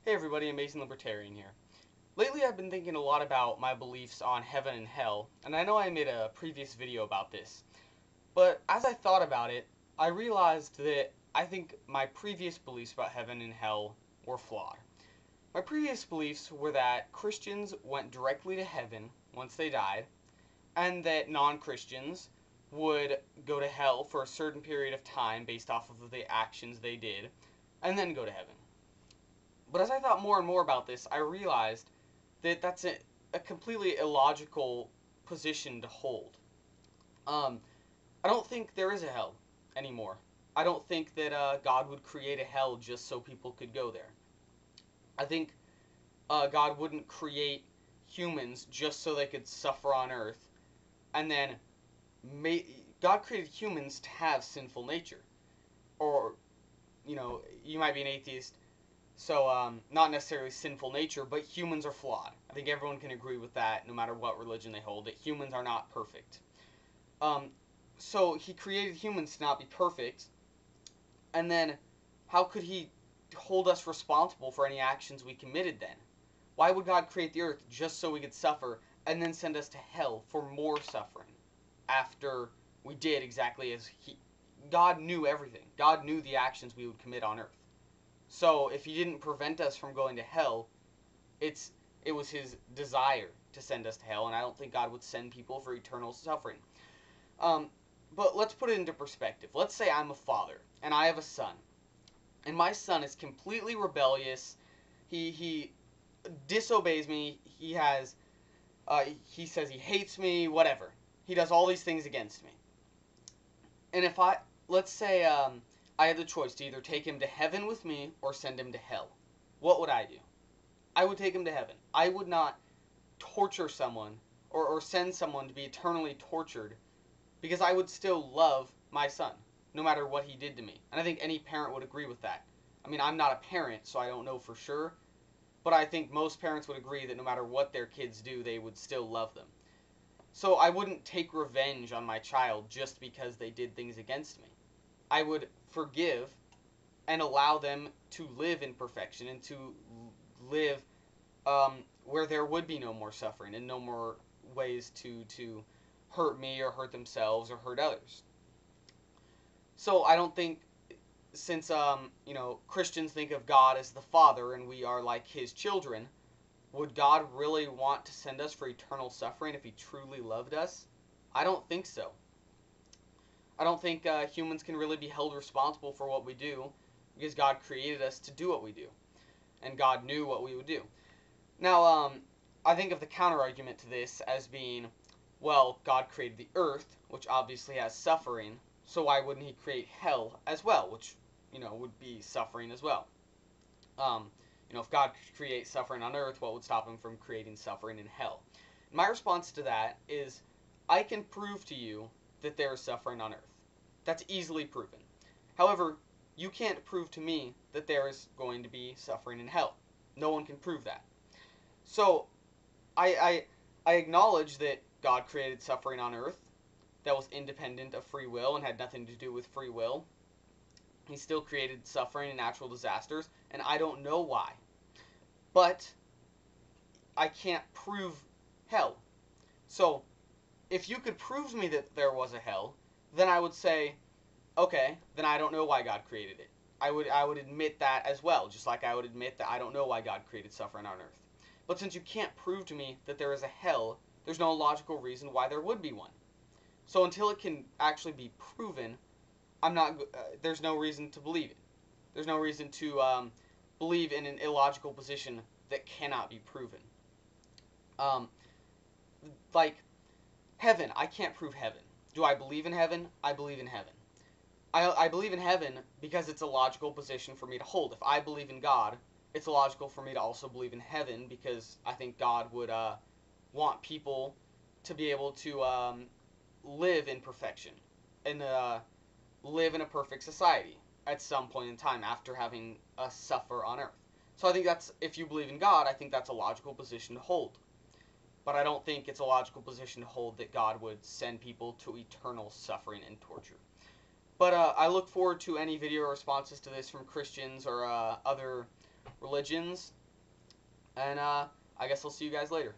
Hey everybody, Amazing Libertarian here. Lately I've been thinking a lot about my beliefs on heaven and hell, and I know I made a previous video about this, but as I thought about it, I realized that I think my previous beliefs about heaven and hell were flawed. My previous beliefs were that Christians went directly to heaven once they died, and that non-Christians would go to hell for a certain period of time based off of the actions they did, and then go to heaven. But as I thought more and more about this, I realized that that's a completely illogical position to hold. Um, I don't think there is a hell anymore. I don't think that God would create a hell just so people could go there. I think God wouldn't create humans just so they could suffer on earth, and then God created humans to have sinful nature. Or, you might be an atheist, so, not necessarily sinful nature, but humans are flawed. I think everyone can agree with that, no matter what religion they hold, that humans are not perfect. Um, so he created humans to not be perfect, and then how could he hold us responsible for any actions we committed then? Why would God create the earth just so we could suffer, and then send us to hell for more suffering after we did exactly as God knew everything. God knew the actions we would commit on earth. So if he didn't prevent us from going to hell, it was his desire to send us to hell, and I don't think God would send people for eternal suffering. Um, but let's put it into perspective. Let's say I'm a father and I have a son, and my son is completely rebellious. He disobeys me. He says he hates me. Whatever. He does all these things against me. And if let's say I had the choice to either take him to heaven with me or send him to hell, what would I do? I would take him to heaven. I would not torture someone or send someone to be eternally tortured, because I would still love my son, no matter what he did to me. And I think any parent would agree with that. I mean, I'm not a parent, so I don't know for sure, but I think most parents would agree that no matter what their kids do, they would still love them. So I wouldn't take revenge on my child just because they did things against me. I would forgive and allow them to live in perfection and to live where there would be no more suffering and no more ways to hurt me or hurt themselves or hurt others. So I don't think, since Christians think of God as the Father and we are like His children, would God really want to send us for eternal suffering if He truly loved us? I don't think so. I don't think humans can really be held responsible for what we do, because God created us to do what we do, and God knew what we would do. Now, I think of the counter-argument to this as being, well, God created the earth, which obviously has suffering, so why wouldn't he create hell as well, which, would be suffering as well? If God could create suffering on earth, what would stop him from creating suffering in hell? And my response to that is, I can prove to you that there is suffering on earth. That's easily proven. However, you can't prove to me that there is going to be suffering in hell. No one can prove that. So, I acknowledge that God created suffering on earth that was independent of free will and had nothing to do with free will. He still created suffering and natural disasters, and I don't know why. But I can't prove hell. So, if you could prove to me that there was a hell, then I would say, okay, then I don't know why God created it. I would admit that as well, just like I would admit that I don't know why God created suffering on earth. But since you can't prove to me that there is a hell, there's no logical reason why there would be one. So until it can actually be proven, there's no reason to believe it. There's no reason to believe in an illogical position that cannot be proven. Um, like heaven, I can't prove heaven. Do I believe in heaven? I believe in heaven. I believe in heaven because it's a logical position for me to hold. If I believe in God, it's logical for me to also believe in heaven, because I think God would want people to be able to live in perfection and live in a perfect society at some point in time after having us suffer on earth. So I think if you believe in God, I think that's a logical position to hold. But I don't think it's a logical position to hold that God would send people to eternal suffering and torture. But I look forward to any video responses to this from Christians or other religions. And I guess I'll see you guys later.